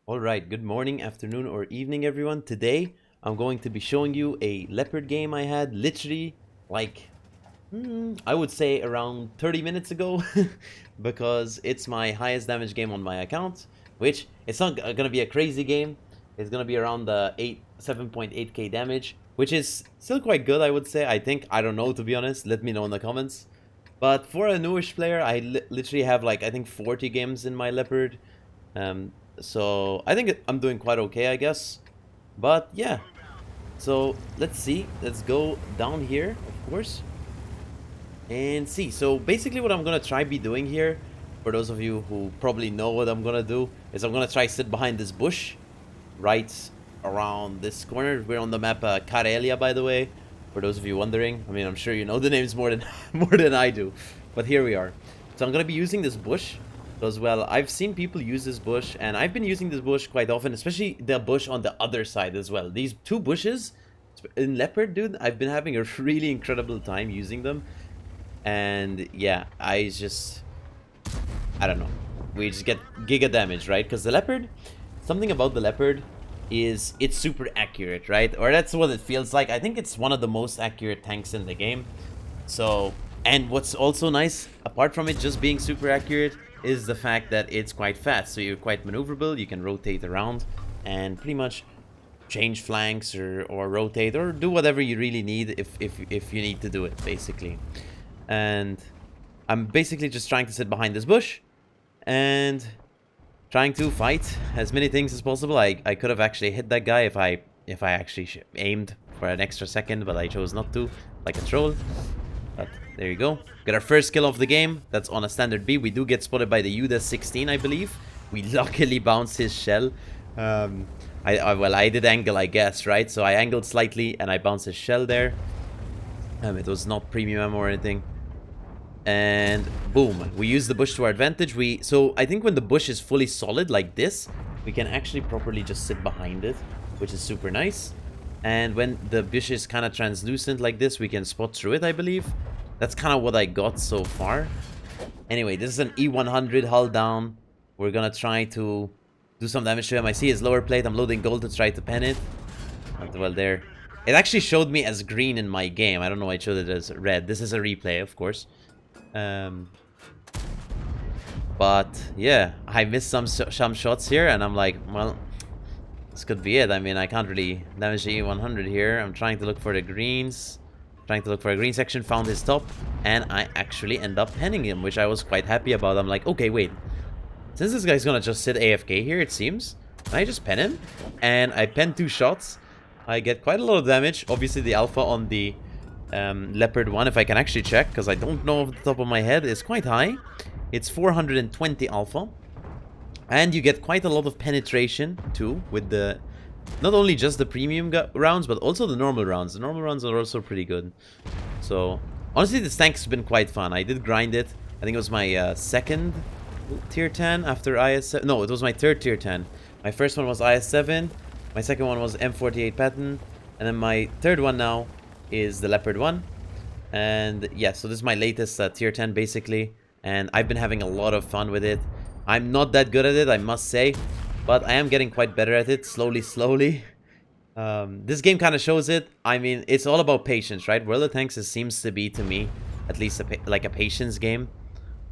Alright, good morning, afternoon, or evening, everyone. Today, I'm going to be showing you a Leopard game I had literally, like, I would say around 30 minutes ago, because it's my highest damage game on my account, which it's not gonna be a crazy game. It's gonna be around the 7.8k damage, which is still quite good, I would say. I don't know, to be honest. Let me know in the comments. But for a newish player, I literally have like, I think 40 games in my Leopard. Um, so I think I'm doing quite okay, I guess. But yeah, so let's see. Let's go down here, of course, and see. So basically what I'm gonna try be doing here, for those of you who probably know what I'm gonna do, is I'm gonna try sit behind this bush right around this corner. We're on the map Karelia, by the way, for those of you wondering. I mean, I'm sure you know the names more than more than I do, but here we are. So I'm gonna be using this bush because, well, I've seen people use this bush, and I've been using this bush quite often, especially the bush on the other side as well. These two bushes in Leopard, dude, I've been having a really incredible time using them. And yeah, I don't know. We just get giga damage, right? Because the Leopard, something about the Leopard is it's super accurate, right? Or that's what it feels like. I think it's one of the most accurate tanks in the game. So, and what's also nice, apart from it just being super accurate, is the fact that it's quite fast. So you're quite maneuverable. You can rotate around and pretty much change flanks or rotate or do whatever you really need if you need to do it, basically. And I'm basically just trying to sit behind this bush and trying to fight as many things as possible. I could have actually hit that guy if I actually aimed for an extra second, but I chose not to, like a troll. But there you go. Got our first kill of the game. That's on a standard B. We do get spotted by the UDA 16, I believe. We luckily bounced his shell. Well, I did angle, I guess, right? So I angled slightly and I bounced his shell there. It was not premium ammo or anything. And boom, we use the bush to our advantage. So I think when the bush is fully solid like this, we can actually properly just sit behind it, which is super nice. And when the bush is kind of translucent like this, we can spot through it, I believe. That's kind of what I got so far. Anyway, this is an E100 hull down. We're gonna try to do some damage to him. I see his lower plate. I'm loading gold to try to pen it. Well, there. It actually showed me as green in my game. I don't know why it showed it as red. This is a replay, of course. But yeah, I missed some shots here, and I'm like, well, this could be it. I mean, I can't really damage the E100 here. I'm trying to look for the greens, trying to look for a green section. Found his top, and I actually end up penning him, which I was quite happy about. I'm like, okay, wait, since this guy's gonna just sit AFK here, it seems, can I just pen him? And I pen 2 shots. I get quite a lot of damage. Obviously, the alpha on the Leopard 1, if I can actually check, because I don't know off the top of my head, is quite high. It's 420 alpha. And you get quite a lot of penetration, too, with the... Not only just the premium rounds, but also the normal rounds. The normal rounds are also pretty good. So, honestly, this tank's been quite fun. I did grind it. I think it was my second tier 10 after IS7. No, it was my third tier 10. My first one was IS7. My second one was M48 pattern. And then my third one now is the Leopard 1. And yeah, so this is my latest tier 10 basically. And I've been having a lot of fun with it. I'm not that good at it, I must say. But I am getting quite better at it, slowly. This game kind of shows it. I mean, it's all about patience, right? World of Tanks seems to be, to me, at least like a patience game.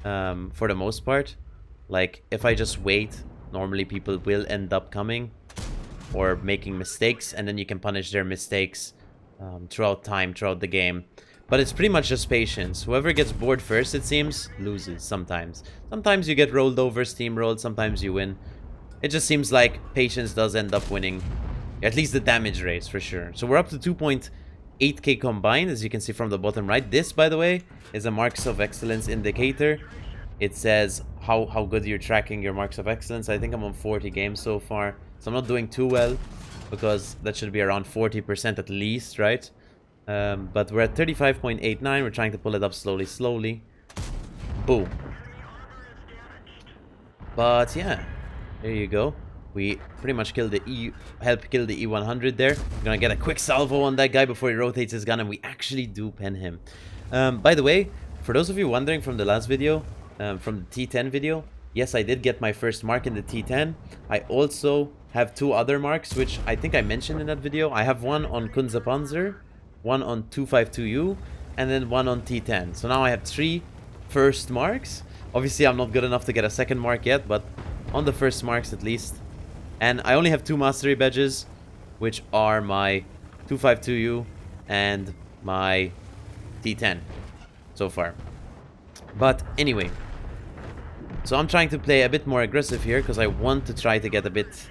For the most part. Like, if I just wait, normally people will end up coming or making mistakes, and then you can punish their mistakes throughout the game. But it's pretty much just patience. Whoever gets bored first, it seems, loses sometimes. Sometimes you get rolled over, steamrolled, sometimes you win. It just seems like patience does end up winning. At least the damage race, for sure. So we're up to 2.8k combined, as you can see from the bottom right. This, by the way, is a Marks of Excellence indicator. It says how good you're tracking your Marks of Excellence. I think I'm on 40 games so far. So I'm not doing too well, because that should be around 40% at least, right? But we're at 35.89. We're trying to pull it up slowly. Boom. But yeah, there you go. We pretty much killed the helped kill the E100 there. We're gonna get a quick salvo on that guy before he rotates his gun, and we actually do pen him. By the way, for those of you wondering from the last video, from the T10 video, Yes, I did get my first mark in the T10. I also have 2 other marks, which I think I mentioned in that video. I have one on Kunze-Panzer, one on 252U, and then one on T10. So now I have 3 first marks. Obviously, I'm not good enough to get a second mark yet, but on the first marks at least. And I only have 2 mastery badges, which are my 252U and my T10 so far. But anyway, so I'm trying to play a bit more aggressive here because I want to try to get a bit...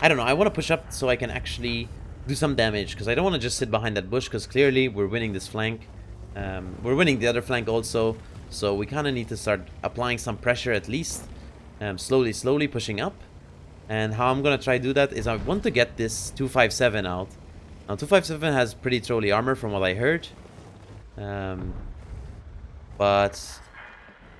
I don't know, I want to push up so I can actually do some damage because I don't want to just sit behind that bush because clearly we're winning this flank. We're winning the other flank also, so we kind of need to start applying some pressure at least. Slowly pushing up. And how I'm going to try to do that is I want to get this 257 out. Now 257 has pretty trolley armor from what I heard. But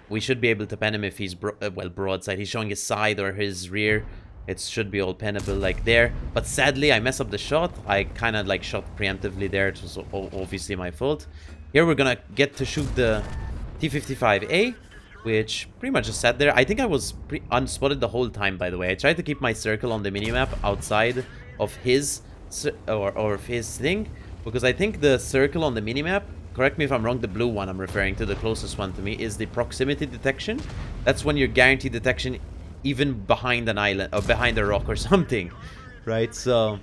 we should be able to pen him if he's, broadside. He's showing his side or his rear. It should be all pennable like there. But sadly, I mess up the shot. I kind of like shot preemptively there. It was obviously my fault. Here we're going to get to shoot the T-55A, which pretty much just sat there. I think I was unspotted the whole time, by the way. I tried to keep my circle on the minimap outside of his or of his thing, because I think the circle on the minimap, correct me if I'm wrong, the blue one I'm referring to, the closest one to me, is the proximity detection. That's when you're guaranteed detection even behind an island or behind a rock or something, right? So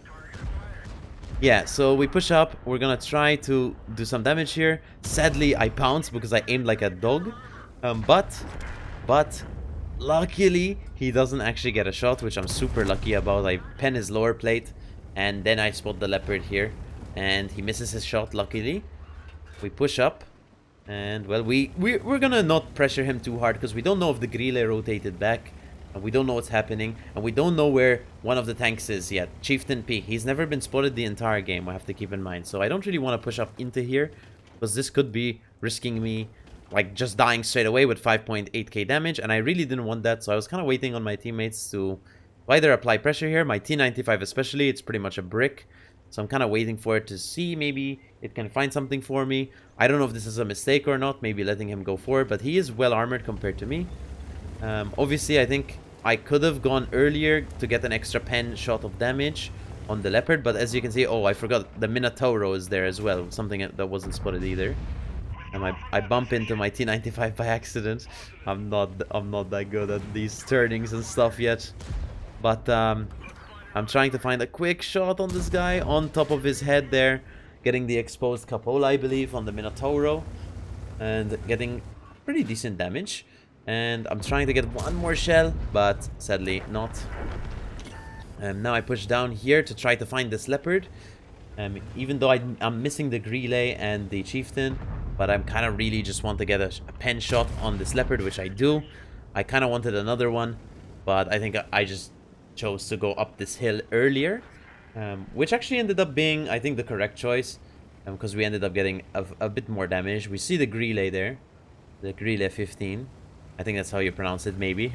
yeah, so we push up. We're gonna try to do some damage here. Sadly, I pounced because I aimed like a dog. But luckily, he doesn't actually get a shot, which I'm super lucky about. I pen his lower plate, and then I spot the Leopard here. And he misses his shot, luckily. We push up. And, well, we're gonna not pressure him too hard, because we don't know if the Grille rotated back. And we don't know what's happening. And we don't know where one of the tanks is yet. Chieftain P. He's never been spotted the entire game, we have to keep in mind. So I don't really want to push up into here, because this could be risking me like just dying straight away with 5.8k damage, and I really didn't want that, so I was kind of waiting on my teammates to either apply pressure here. My T95 especially, it's pretty much a brick, so I'm kind of waiting for it to see maybe it can find something for me. I don't know if this is a mistake or not, maybe letting him go forward, but he is well armored compared to me. Obviously, I think I could have gone earlier to get an extra pen shot of damage on the Leopard, but as you can see, oh, I forgot, the Minotauro is there as well, something that wasn't spotted either. And I bump into my T95 by accident. I'm not that good at these turnings and stuff yet. But I'm trying to find a quick shot on this guy on top of his head there, getting the exposed cupola, I believe, on the Minotauro, and getting pretty decent damage. And I'm trying to get one more shell, but sadly not. And now I push down here to try to find this Leopard. Even though I'm missing the Grille and the Chieftain, but I'm kind of really just want to get a pen shot on this Leopard, which I do. I kind of wanted another one, but I think I just chose to go up this hill earlier, which actually ended up being, I think, the correct choice, because we ended up getting a bit more damage. We see the Grille there, the Grille 15. I think that's how you pronounce it, maybe.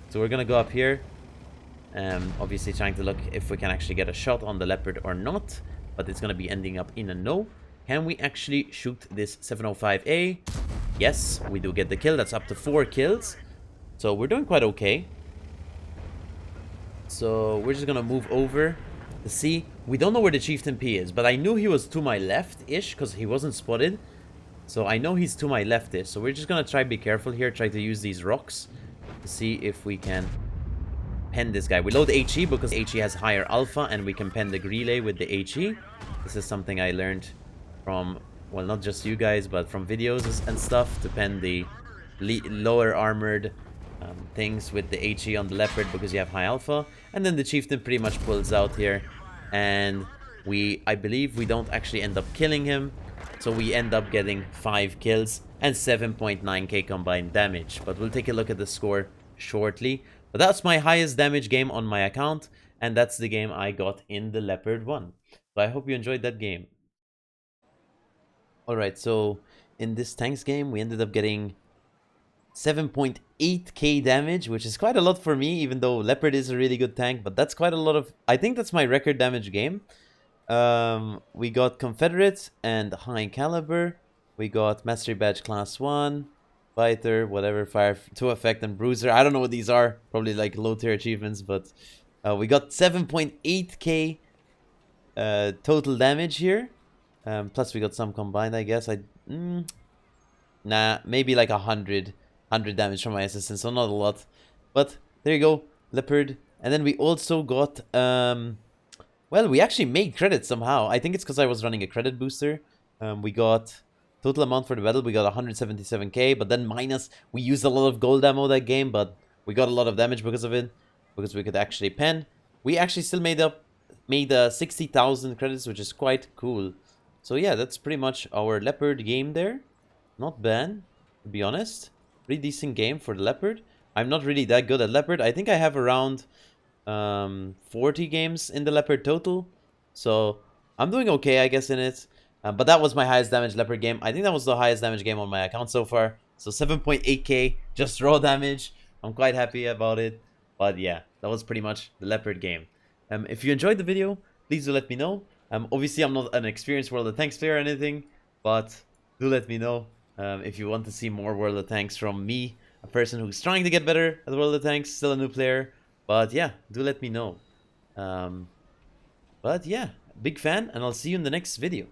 So we're gonna go up here, obviously trying to look if we can actually get a shot on the Leopard or not, but it's gonna be ending up in a no. Can we actually shoot this 705A? Yes, we do get the kill. That's up to 4 kills. So we're doing quite okay. So we're just gonna move over to see. We don't know where the Chieftain P is, but I knew he was to my left-ish because he wasn't spotted. So I know he's to my left-ish. So we're just gonna try to be careful here. Try to use these rocks to see if we can pen this guy. We load HE because HE has higher alpha, and we can pen the Grille with the HE. This is something I learned from, well, not just you guys, but from videos and stuff, to pen the lower armored things with the HE on the Leopard because you have high alpha. And then the Chieftain pretty much pulls out here, and I believe we don't actually end up killing him, so we end up getting 5 kills and 7.9k combined damage. But we'll take a look at the score shortly. But that's my highest damage game on my account, and that's the game I got in the Leopard 1. So I hope you enjoyed that game. Alright, so in this tanks game, we ended up getting 7.8k damage, which is quite a lot for me, even though Leopard is a really good tank, but that's quite a lot of... I think that's my record damage game. We got Confederate and high caliber. We got Mastery Badge Class 1. Fighter, whatever, Fire 2 Effect, and Bruiser. I don't know what these are. Probably like low tier achievements, but we got 7.8k total damage here. Plus we got some combined, I guess. Nah, maybe like 100 damage from my assistant, so not a lot. But there you go, Leopard. And then we also got, well, we actually made credit somehow. I think it's because I was running a credit booster. We got total amount for the battle, we got 177k, but then minus, we used a lot of gold ammo that game, but we got a lot of damage because of it, because we could actually pen. We actually still made 60,000 credits, which is quite cool. So yeah, that's pretty much our Leopard game there. Not bad, to be honest. Pretty decent game for the Leopard. I'm not really that good at Leopard. I think I have around 40 games in the Leopard total. So I'm doing okay, I guess, in it. But that was my highest damage Leopard game. I think that was the highest damage game on my account so far. So 7.8k, just raw damage. I'm quite happy about it. But yeah, that was pretty much the Leopard game. If you enjoyed the video, please do let me know. Obviously, I'm not an experienced World of Tanks player or anything. But do let me know if you want to see more World of Tanks from me. A person who's trying to get better at World of Tanks, still a new player. But yeah, do let me know. But yeah, big fan, and I'll see you in the next video.